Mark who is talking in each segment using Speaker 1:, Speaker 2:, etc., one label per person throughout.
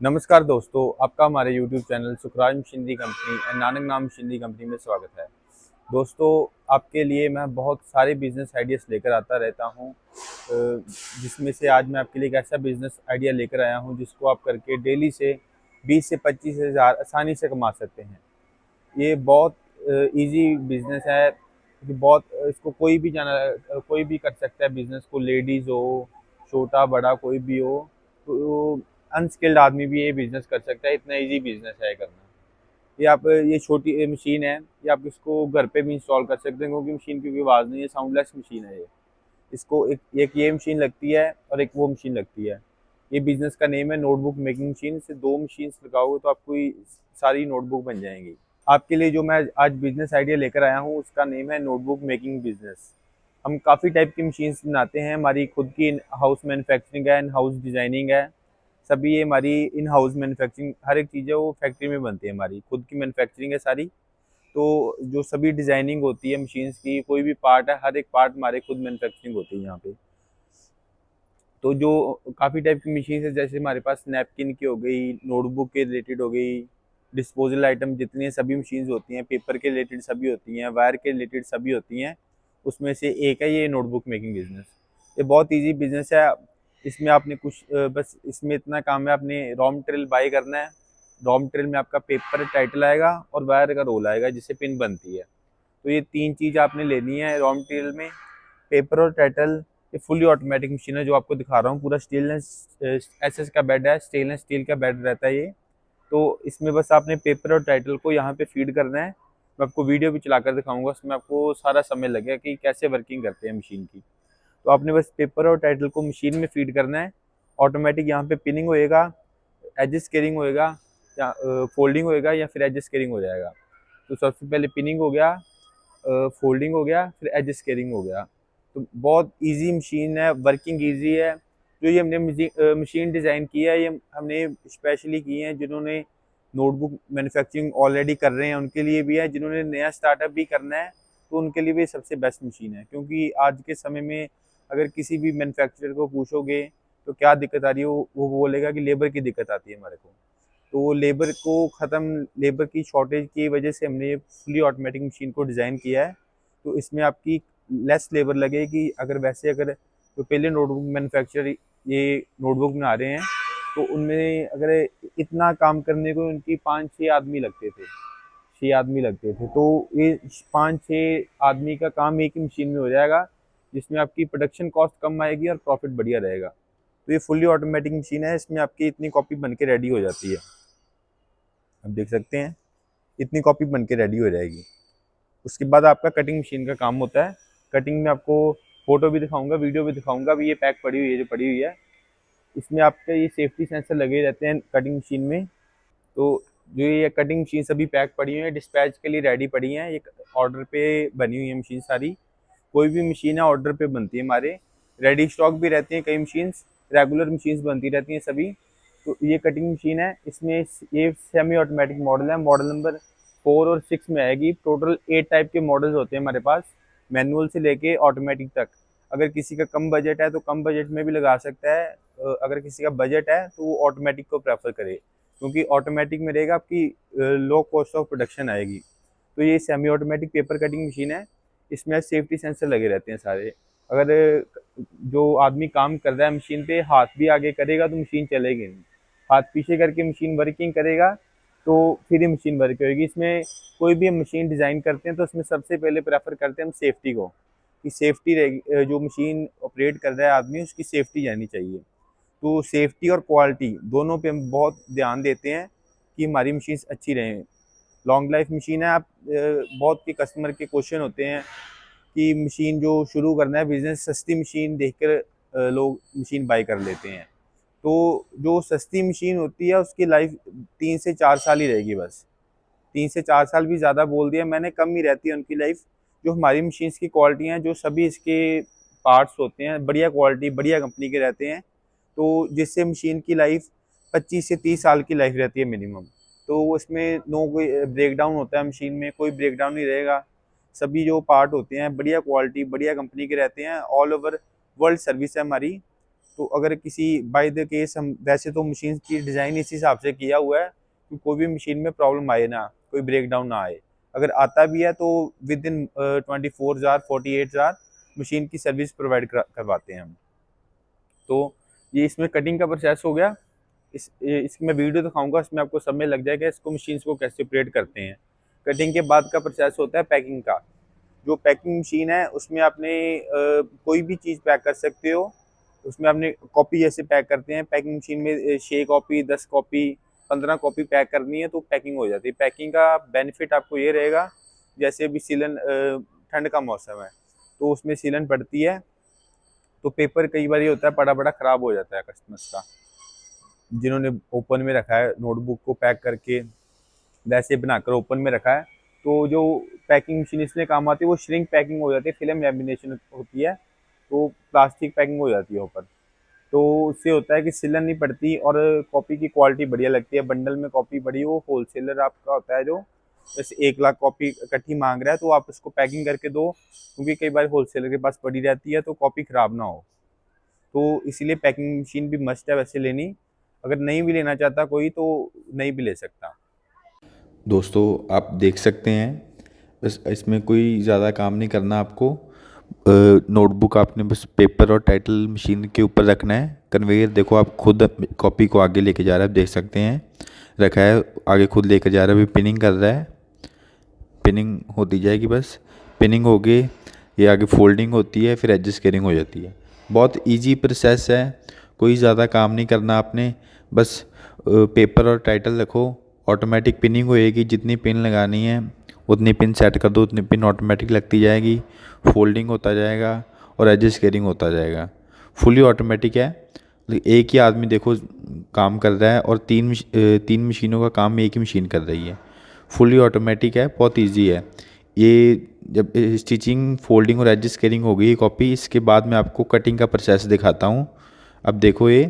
Speaker 1: नमस्कार दोस्तों, आपका हमारे YouTube channel Sukhraj machinery company and Nanak नाम मशीनरी कंपनी में स्वागत है। दोस्तों, आपके लिए मैं बहुत सारे बिजनेस आइडियाज़ लेकर आता रहता हूं, जिसमें से आज मैं आपके लिए एक ऐसा बिजनेस आइडिया लेकर आया हूं जिसको आप करके डेली से 20 से 25 हज़ार आसानी से कमा सकते हैं। ये बहुत इजी बिजनेस है कि बहुत इसको कोई भी कर सकता है बिजनेस को, लेडीज़ हो, छोटा बड़ा कोई भी हो, तो अनस्किल्ड आदमी भी ये बिजनेस कर सकता है। इतना इजी बिजनेस है करना। ये छोटी मशीन है, ये आप इसको घर पे भी इंस्टॉल कर सकते हैं क्योंकि मशीन की कोई आवाज़ नहीं है, साउंडलेस मशीन है ये। इसको एक ये मशीन लगती है और एक वो मशीन लगती है। ये बिजनेस का नेम है नोटबुक मेकिंग मशीन। से दो मशीन लगाओगे तो आपको ये सारी नोटबुक बन जाएंगी। आपके लिए जो मैं आज बिजनेस आइडिया लेकर आया हूँ उसका नेम है नोटबुक मेकिंग बिजनेस। हम काफ़ी टाइप की मशीन्स बनाते हैं। हमारी खुद की इन हाउस मैन्युफैक्चरिंग है, इन हाउस डिज़ाइनिंग है। सभी ये हमारी इन हाउस मैन्युफैक्चरिंग, हर एक चीज़ है वो फैक्ट्री में बनती है। हमारी खुद की मैन्युफैक्चरिंग है सारी। तो जो सभी डिज़ाइनिंग होती है मशीन्स की, कोई भी पार्ट है, हर एक पार्ट हमारे खुद मैन्युफैक्चरिंग होती है यहाँ पे। तो जो काफ़ी टाइप की मशीन है, जैसे हमारे पास नैपकिन की हो गई, नोटबुक के रिलेटेड हो गई, डिस्पोजल आइटम जितनी सभी मशीन्स होती हैं, पेपर के रिलेटेड सभी होती हैं, वायर के रिलेटेड सभी होती हैं। उसमें से एक है ये नोटबुक मेकिंग बिजनेस। ये बहुत इजी बिजनेस है। इसमें आपने बस इसमें इतना काम है, आपने रॉ मटेरियल बाई करना है। रॉ मटेरियल में आपका पेपर टाइटल आएगा और वायर का रोल आएगा जिससे पिन बनती है। तो ये तीन चीज़ आपने लेनी है रॉ मटेरियल में, पेपर और टाइटल। ये फुली ऑटोमेटिक मशीन है जो आपको दिखा रहा हूँ। पूरा स्टेनलेस एसएस का बेड है, स्टेनलेस स्टील का बेड रहता है ये। तो इसमें बस आपने पेपर और टाइटल को यहाँ पे फीड करना है। मैं आपको वीडियो भी चलाकर दिखाऊंगा, उसमें आपको सारा समय लगेगा कि कैसे वर्किंग करते हैं मशीन की। तो आपने बस पेपर और टाइटल को मशीन में फीड करना है। ऑटोमेटिक यहाँ पे पिनिंग होएगा, एज स्केलिंग होएगा, या फोल्डिंग होएगा, या फिर एज स्केलिंग हो जाएगा। तो सबसे पहले पिनिंग हो गया, फोल्डिंग हो गया, फिर एज स्केलिंग हो गया। तो बहुत इजी मशीन है, वर्किंग इजी है। जो ये हमने मशीन डिज़ाइन की है, ये हमने स्पेशली की है जिन्होंने नोटबुक मैन्युफैक्चरिंग ऑलरेडी कर रहे हैं उनके लिए भी है, जिन्होंने नया स्टार्टअप भी करना है तो उनके लिए भी सबसे बेस्ट मशीन है। क्योंकि आज के समय में अगर किसी भी मैन्युफैक्चरर को पूछोगे तो क्या दिक्कत आ रही है, वो बोलेगा कि लेबर की दिक्कत आती है हमारे को। तो लेबर की शॉर्टेज की वजह से हमने ये फुली ऑटोमेटिक मशीन को डिज़ाइन किया है। तो इसमें आपकी लेस लेबर लगेगी। अगर जो पहले नोटबुक मैन्युफैक्चरर ये नोटबुक बना रहे हैं तो उनमें अगर इतना काम करने को उनकी 5-6 आदमी लगते थे, 6 आदमी लगते थे। तो ये 5-6 आदमी का काम एक ही मशीन में हो जाएगा, जिसमें आपकी प्रोडक्शन कॉस्ट कम आएगी और प्रॉफिट बढ़िया रहेगा। तो ये फुली ऑटोमेटिक मशीन है, इसमें आपकी इतनी कॉपी बन के रेडी हो जाती है। आप देख सकते हैं इतनी कॉपी बन के रेडी हो जाएगी। उसके बाद आपका कटिंग मशीन का काम होता है। कटिंग में आपको फोटो भी दिखाऊंगा, वीडियो भी दिखाऊंगा। अभी ये पैक पड़ी हुई है, जो पड़ी हुई है, इसमें आपके ये सेफ्टी सेंसर लगे रहते हैं कटिंग मशीन में। तो जो ये कटिंग मशीन सभी पैक पड़ी हुई है, डिस्पैच के लिए रेडी पड़ी हैं। ये ऑर्डर पे बनी हुई है मशीन सारी। कोई भी मशीन है ऑर्डर पे बनती है हमारे। रेडी स्टॉक भी रहती हैं कई मशीन्स, रेगुलर मशीन्स बनती रहती हैं सभी। तो ये कटिंग मशीन है, इसमें ये सेमी ऑटोमेटिक मॉडल है, मॉडल नंबर 4 और 6 में आएगी। टोटल 8 टाइप के मॉडल्स होते हैं हमारे पास, मैनुअल से लेके ऑटोमेटिक तक। अगर किसी का कम बजट है तो कम बजट में भी लगा सकता है। अगर किसी का बजट है तो वो ऑटोमेटिक को प्रेफर करे, क्योंकि ऑटोमेटिक में रहेगा आपकी लो कॉस्ट ऑफ प्रोडक्शन आएगी। तो ये semi automatic paper cutting machine है। इसमें सेफ्टी सेंसर लगे रहते हैं सारे। अगर जो आदमी काम कर रहा है मशीन पे हाथ भी आगे करेगा तो मशीन चलेगी नहीं। हाथ पीछे करके मशीन वर्किंग करेगा तो फिर ही मशीन वर्क होगी। इसमें कोई भी हम मशीन डिज़ाइन करते हैं तो उसमें सबसे पहले प्रेफर करते हैं हम सेफ्टी को, कि सेफ्टी रहेगी। जो मशीन ऑपरेट कर रहा है आदमी, उसकी सेफ्टी जानी चाहिए। तो सेफ्टी और क्वालिटी दोनों पे हम बहुत ध्यान देते हैं कि हमारी मशीन अच्छी रहें। लॉन्ग लाइफ मशीन है। बहुत के कस्टमर के क्वेश्चन होते हैं कि मशीन जो शुरू करना है बिजनेस, सस्ती मशीन देखकर लोग मशीन बाय कर लेते हैं। तो जो सस्ती मशीन होती है उसकी लाइफ 3 से 4 साल ही रहेगी बस। 3 से 4 साल भी ज़्यादा बोल दिया मैंने, कम ही रहती है उनकी लाइफ। जो हमारी मशीन्स की क्वालिटी हैं, जो सभी इसके पार्ट्स होते हैं, बढ़िया क्वालिटी बढ़िया कंपनी के रहते हैं। तो जिससे मशीन की लाइफ 25 से 30 साल की लाइफ रहती है मिनिमम। तो उसमें नो कोई ब्रेकडाउन होता है मशीन में, कोई ब्रेकडाउन नहीं रहेगा। सभी जो पार्ट होते हैं बढ़िया क्वालिटी बढ़िया कंपनी के रहते हैं। ऑल ओवर वर्ल्ड सर्विस है हमारी। तो अगर किसी बाय द केस हम वैसे तो मशीन की डिज़ाइन इस हिसाब से किया हुआ है कि कोई भी मशीन में प्रॉब्लम आए ना, कोई ब्रेक डाउन ना आए। अगर आता भी है तो within 24 hour 48 hour machine की सर्विस प्रोवाइड करवाते हैं हम। तो ये इसमें कटिंग का प्रोसेस हो गया। इसकी मैं वीडियो दिखाऊंगा, इसमें आपको सब में लग जाएगा इसको मशीन्स को कैसे ऑपरेट करते हैं। कटिंग के बाद का प्रोसेस होता है पैकिंग का। जो पैकिंग मशीन है उसमें आपने कोई भी चीज़ पैक कर सकते हो। उसमें आपने कॉपी जैसे पैक करते हैं पैकिंग मशीन में 6 कॉपी 10 कॉपी 15 कॉपी पैक करनी है तो पैकिंग हो जाती है। पैकिंग का बेनिफिट आपको ये रहेगा, जैसे अभी सीलन ठंड का मौसम है तो उसमें सीलन पड़ती है तो पेपर कई बार ये होता है पड़ा पड़ा ख़राब हो जाता है कस्टमर्स का। जिन्होंने ओपन में रखा है नोटबुक को पैक करके वैसे बनाकर ओपन में रखा है, तो जो पैकिंग मशीन इसलिए काम आती है वो श्रिंक पैकिंग हो जाती है, फिल्म लैमिनेशन होती है तो प्लास्टिक पैकिंग हो जाती है ऊपर। तो उससे होता है कि सिलन नहीं पड़ती और कॉपी की क्वालिटी बढ़िया लगती है। बंडल में कॉपी बड़ी हो, होलसेलर आपका होता है जो जैसे 1 लाख कॉपी इकट्ठी मांग रहा है तो आप उसको पैकिंग करके दो, क्योंकि कई बार होलसेलर के पास पड़ी रहती है तो कॉपी ख़राब ना हो। तो इसीलिए पैकिंग मशीन भी मस्ट है वैसे लेनी। अगर नहीं भी लेना चाहता कोई तो नहीं भी ले सकता।
Speaker 2: दोस्तों आप देख सकते हैं, बस इसमें कोई ज़्यादा काम नहीं करना आपको। नोटबुक आपने बस पेपर और टाइटल मशीन के ऊपर रखना है। कन्वेयर देखो आप खुद कॉपी को आगे लेके जा रहा है, आप देख सकते हैं रखा है, आगे खुद लेकर जा रहा है, अभी पिनिंग कर रहा है। पिनिंग होती जाएगी, बस पिनिंग हो गई, ये आगे फोल्डिंग होती है, फिर एडजस्ट केयरिंग हो जाती है। बहुत इजी प्रोसेस है, कोई ज़्यादा काम नहीं करना आपने। बस पेपर और टाइटल रखो, ऑटोमेटिक पिनिंग होएगी, जितनी पिन लगानी है उतनी पिन सेट कर दो, उतनी पिन ऑटोमेटिक लगती जाएगी, फोल्डिंग होता जाएगा और एडजस्ट केयरिंग होता जाएगा। फुली ऑटोमेटिक है, एक ही आदमी देखो काम कर रहा है और तीन मशीनों का काम एक ही मशीन कर रही है। फुली ऑटोमेटिक है, बहुत इजी है। ये जब स्टिचिंग फोल्डिंग और एडजस्ट केयरिंग हो गई कॉपी, इसके बाद मैं आपको कटिंग का प्रोसेस दिखाता हूँ। अब देखो ये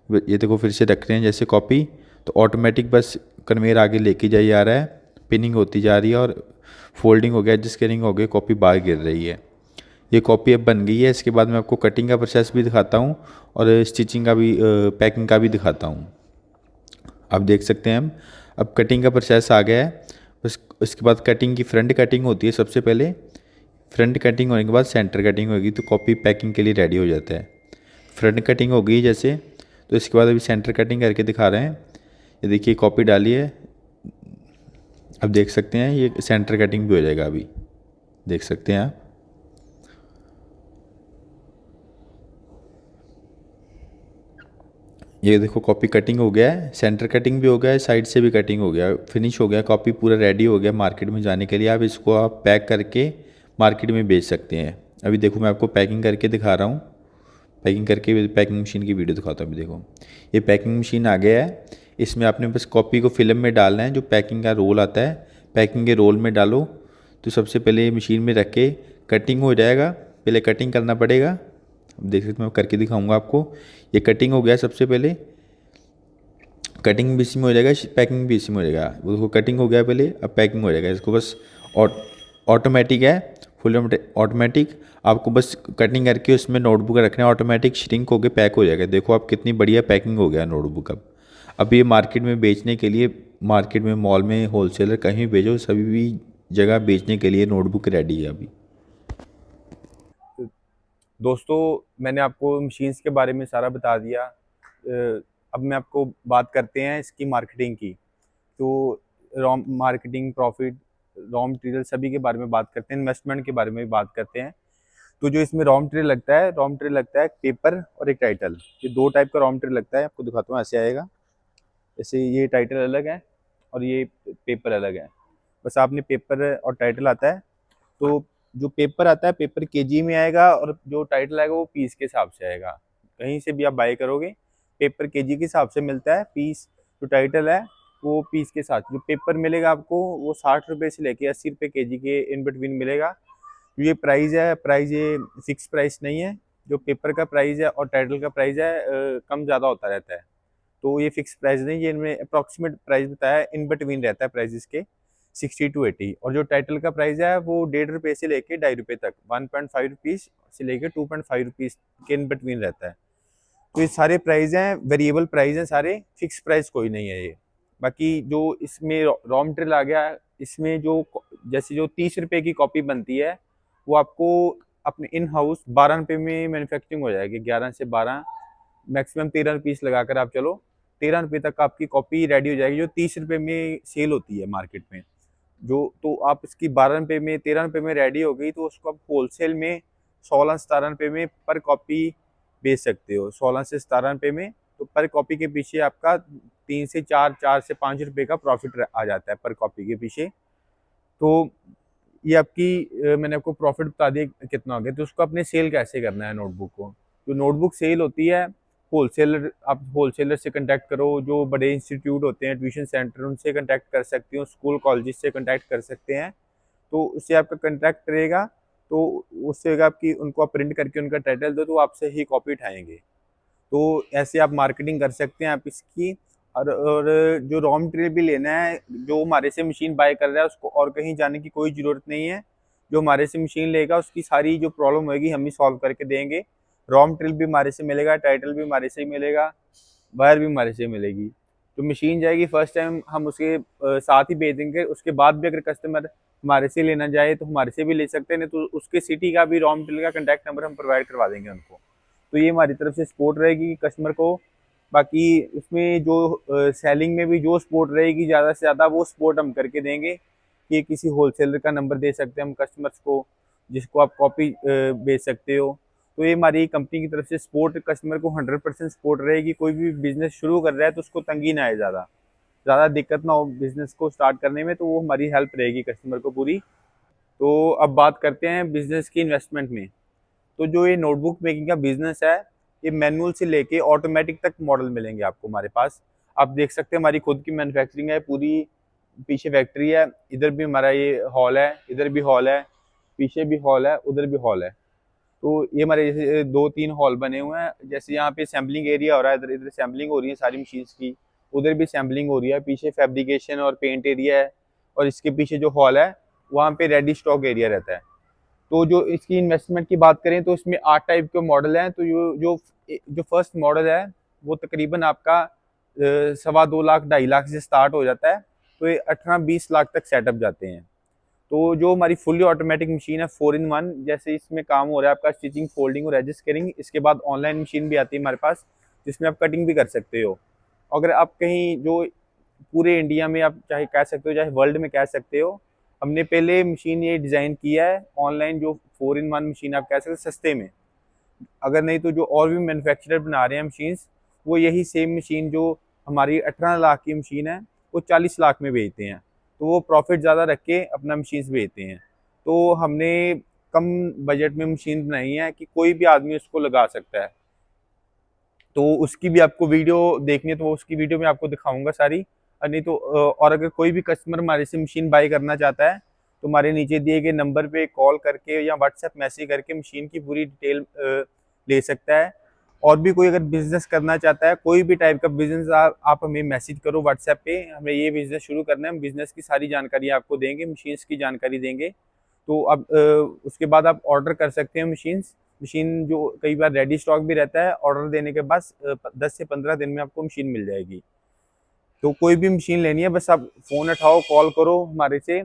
Speaker 2: देखो फिर से रख रहे हैं जैसे कॉपी, तो ऑटोमेटिक बस कन्वेयर आगे लेके जाई जा रहा है, पिनिंग होती जा रही है और फोल्डिंग हो गया, एडजस्ट केयरिंग हो गई, कॉपी बाहर गिर रही है। ये कॉपी अब बन गई है। इसके बाद मैं आपको कटिंग का प्रोसेस भी दिखाता हूँ और स्टिचिंग का भी पैकिंग का भी दिखाता हूँ। आप देख सकते हैं हम अब कटिंग का प्रोसेस आ गया है। बस इसके बाद कटिंग की फ्रंट कटिंग होती है सबसे पहले। फ्रंट कटिंग होने के बाद सेंटर कटिंग होगी तो कॉपी पैकिंग के लिए रेडी हो जाता है। फ्रंट कटिंग हो गई जैसे, तो इसके बाद अभी सेंटर कटिंग करके दिखा रहे हैं। ये देखिए कॉपी डाली है, अब देख सकते हैं ये सेंटर कटिंग भी हो जाएगा, अभी देख सकते हैं आप। ये देखो कॉपी कटिंग हो गया है, सेंटर कटिंग भी हो गया है, साइड से भी कटिंग हो गया, फिनिश हो गया, कॉपी पूरा रेडी हो गया मार्केट में जाने के लिए। आप इसको आप पैक करके मार्केट में बेच सकते हैं। अभी देखो मैं आपको पैकिंग करके दिखा रहा हूँ, पैकिंग करके पैकिंग मशीन की वीडियो दिखाता हूँ। अभी देखो ये पैकिंग मशीन आ गया है, इसमें आपने बस कॉपी को फिल्म में डालना है। जो पैकिंग का रोल आता है, पैकिंग के रोल में डालो। तो सबसे पहले ये मशीन में रख के कटिंग हो जाएगा, पहले कटिंग करना पड़ेगा। अब देख सकते मैं करके दिखाऊंगा आपको। ये कटिंग हो गया, सबसे पहले कटिंग भी इसी में हो जाएगा, पैकिंग भी इसी में हो जाएगा। उसको कटिंग हो गया पहले, अब पैकिंग हो जाएगा। इसको बस ऑटोमेटिक है, फुल ऑटोमेटिक। आपको बस कटिंग करके उसमें नोटबुक रखना है, ऑटोमेटिक श्रिंक होकर पैक हो जाएगा। देखो आप कितनी बढ़िया पैकिंग हो गया नोटबुक। अब ये मार्केट में बेचने के लिए, मार्केट में मॉल में होलसेलर कहीं भी भेजो, सभी भी जगह बेचने के लिए नोटबुक रेडी है अभी।
Speaker 1: दोस्तों मैंने आपको मशीन्स के बारे में सारा बता दिया। अब मैं आपको बात करते हैं इसकी मार्केटिंग की। तो raw marketing, profit, raw material सभी के बारे में बात करते हैं, इन्वेस्टमेंट के बारे में भी बात करते हैं। तो जो इसमें रॉ मटेरियल लगता है, रॉ मटेरियल लगता है पेपर और एक टाइटल। ये दो टाइप का रॉ मटेरियल लगता है, आपको दिखाता हूँ। ऐसे आएगा, जैसे ये टाइटल अलग है और ये पेपर अलग है। बस आपने पेपर और टाइटल आता है, तो जो पेपर आता है पेपर केजी में आएगा और जो टाइटल आएगा वो पीस के हिसाब से आएगा। कहीं से भी आप बाय करोगे पेपर केजी के हिसाब से मिलता है, पीस जो टाइटल है वो पीस के साथ। जो पेपर मिलेगा आपको वो 60 रुपये से लेके 80 रुपये केजी के इन बिटवीन मिलेगा। ये प्राइस है, प्राइस ये फिक्स प्राइस नहीं है। जो पेपर का प्राइस है और टाइटल का प्राइस है कम ज़्यादा होता रहता है, तो ये फिक्स प्राइस नहीं, ये इनमें अप्रॉक्सीमेट प्राइस बताया है, इन बिटवीन रहता है प्राइस के 60 to 80। और जो टाइटल का प्राइस है वो 1.5 रुपये से लेके 2.5 रुपये तक, 1.5 रुपीज़ से लेके 2.5 रुपीज़ के इन बिटवीन रहता है। तो ये सारे प्राइस हैं, वेरिएबल प्राइस हैं सारे, फिक्स प्राइस कोई नहीं है ये। बाकी जो इसमें रॉ मटेरियल आ गया, इसमें जो जैसे जो 30 रुपए की कॉपी बनती है वो आपको अपने इन हाउस 12 रुपए में मैन्युफैक्चरिंग हो जाएगी। 11 से 12, मैक्सिमम 13 पीस लगाकर आप चलो, 13 रुपए तक आपकी कॉपी रेडी हो जाएगी, जो 30 रुपए में सेल होती है मार्केट में। जो तो आप इसकी 12 रुपए में, 13 रुपए में रेडी हो गई, तो उसको आप होलसेल में 16-17 रुपए में पर कॉपी बेच सकते हो। 16 से 17 रुपए में, तो पर कॉपी के पीछे आपका 3 से 4, 4 से 5 रुपए का प्रॉफिट आ जाता है पर कॉपी के पीछे। तो ये आपकी मैंने आपको प्रॉफिट बता दिया कितना हो गया। तो उसको अपने सेल कैसे करना है नोटबुक को। जो नोटबुक सेल होती है, होलसेलर, आप होलसेलर से कांटेक्ट करो, जो बड़े इंस्टीट्यूट होते हैं, ट्यूशन सेंटर, उनसे कांटेक्ट कर सकते हो, स्कूल कॉलेज से कांटेक्ट कर सकते हैं। तो उससे आपका कांटेक्ट रहेगा, तो उससे आपकी उनको आप प्रिंट करके उनका टाइटल दो, तो आपसे ही कॉपी उठाएंगे। तो ऐसे आप मार्केटिंग कर सकते हैं आप इसकी। और जो रॉ मटेरियल भी लेना है, जो हमारे से मशीन बाय कर रहा है उसको और कहीं जाने की कोई ज़रूरत नहीं है। जो हमारे से मशीन लेगा उसकी सारी जो प्रॉब्लम होगी हम ही सॉल्व करके देंगे। रॉ मटेरियल भी हमारे से मिलेगा, टाइटल भी हमारे से ही मिलेगा, वायर भी हमारे से मिलेगी। जो मशीन जाएगी फर्स्ट टाइम हम उसके साथ ही भेज देंगे। उसके बाद भी अगर कस्टमर हमारे से लेना चाहे तो हमारे से भी ले सकते हैं, नहीं तो उसके सिटी का भी रॉ मटेरियल का कॉन्टैक्ट नंबर हम प्रोवाइड करवा देंगे उनको। तो ये हमारी तरफ से सपोर्ट रहेगी कस्टमर को। बाकी इसमें जो सेलिंग में भी जो सपोर्ट रहेगी ज़्यादा से ज़्यादा, वो सपोर्ट हम करके देंगे कि किसी होलसेलर का नंबर दे सकते हैं हम कस्टमर्स को, जिसको आप कॉपी बेच सकते हो। तो ये हमारी कंपनी की तरफ से सपोर्ट कस्टमर को 100% सपोर्ट रहेगी। कोई भी बिजनेस शुरू कर रहा है तो उसको तंगी ना आए, ज़्यादा दिक्कत ना हो बिजनेस को स्टार्ट करने में, तो वो हमारी हेल्प रहेगी कस्टमर को पूरी। तो अब बात करते हैं बिजनेस की इन्वेस्टमेंट में। तो जो ये नोटबुक मेकिंग का बिजनेस है, ये मैनुअल से लेके ऑटोमेटिक तक मॉडल मिलेंगे आपको हमारे पास। आप देख सकते हैं हमारी खुद की मैन्युफैक्चरिंग है पूरी, पीछे फैक्ट्री है, इधर भी हमारा ये हॉल है, इधर भी हॉल है, पीछे भी हॉल है, उधर भी हॉल है। तो ये हमारे जैसे 2-3 हॉल बने हुए हैं। जैसे यहाँ पे सैम्पलिंग एरिया हो रहा है, इधर इधर सैम्पलिंग हो रही है सारी मशीन्स की, उधर भी सैम्पलिंग हो रही है, पीछे फैब्रिकेशन और पेंट एरिया है, और इसके पीछे जो हॉल है वहाँ पे रेडी स्टॉक एरिया रहता है। तो जो इसकी इन्वेस्टमेंट की बात करें तो इसमें 8 टाइप के मॉडल हैं। तो जो फर्स्ट मॉडल है वो तकरीबन आपका 2.25 लाख 2.5 लाख से स्टार्ट हो जाता है, तो ये 18-20 लाख तक सेटअप जाते हैं। तो जो हमारी फुली ऑटोमेटिक मशीन है 4-in-1, जैसे इसमें काम हो रहा है आपका स्टिचिंग, फोल्डिंग और एडजस्ट कटिंग। इसके बाद ऑनलाइन मशीन भी आती है हमारे पास, जिसमें आप कटिंग भी कर सकते हो। अगर आप कहीं जो पूरे इंडिया में आप चाहे कह सकते हो, चाहे वर्ल्ड में कह सकते हो, हमने पहले मशीन ये डिज़ाइन किया है ऑनलाइन, जो 4-in-1 मशीन आप कह सकते हो सस्ते में। अगर नहीं तो जो और भी मैन्युफैक्चरर बना रहे हैं मशीन्स, वो यही सेम मशीन जो हमारी 18 लाख की मशीन है वो 40 लाख में बेचते हैं। तो वो प्रॉफिट ज़्यादा रख के अपना मशीन्स बेचते हैं। तो हमने कम बजट में मशीन बनाई है कि कोई भी आदमी उसको लगा सकता है। तो उसकी भी आपको वीडियो देखनी है तो उसकी वीडियो में आपको दिखाऊंगा सारी। और नहीं तो और अगर कोई भी कस्टमर हमारे से मशीन बाई करना चाहता है तो हमारे नीचे दिए गए नंबर पे कॉल करके या व्हाट्सएप मैसेज करके मशीन की पूरी डिटेल ले सकता है। और भी कोई अगर बिजनेस करना चाहता है, कोई भी टाइप का बिजनेस, आप हमें मैसेज करो व्हाट्सएप पे, हमें ये बिजनेस शुरू करना है, हम बिजनेस की सारी जानकारी आपको देंगे, मशीन्स की जानकारी देंगे। तो अब उसके बाद आप ऑर्डर कर सकते हैं मशीन जो कई बार रेडी स्टॉक भी रहता है, ऑर्डर देने के बाद 10 से 15 दिन में आपको मशीन मिल जाएगी। तो कोई भी मशीन लेनी है बस आप फ़ोन उठाओ, कॉल करो हमारे से,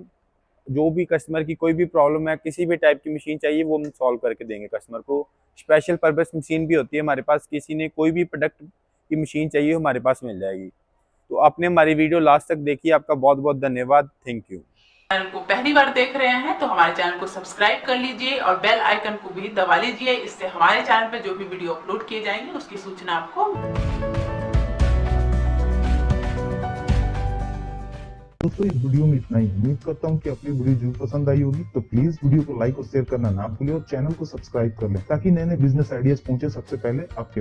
Speaker 1: जो भी कस्टमर की कोई भी प्रॉब्लम है, किसी भी टाइप की मशीन चाहिए वो हम सॉल्व करके देंगे कस्टमर को। स्पेशल पर्पस मशीन भी होती है हमारे पास, किसी ने कोई भी प्रोडक्ट की मशीन चाहिए हमारे पास मिल जाएगी। तो आपने हमारी वीडियो लास्ट तक देखी, आपका बहुत बहुत धन्यवाद, थैंक यू।
Speaker 3: चैनल को पहली बार देख रहे हैं तो हमारे चैनल को सब्सक्राइब कर लीजिए और बेल आइकन को भी दबा लीजिए। इससे हमारे चैनल पर जो भी वीडियो अपलोड किए जाएंगे उसकी सूचना आपको।
Speaker 4: दोस्तों इस वीडियो में इतना ही। उम्मीद करता हूँ कि अपनी वीडियो जरूर पसंद आई होगी। तो प्लीज वीडियो को लाइक और शेयर करना ना भूलें और चैनल को सब्सक्राइब कर लें ताकि नए नए बिजनेस आइडियाज पहुंचे सबसे पहले आपके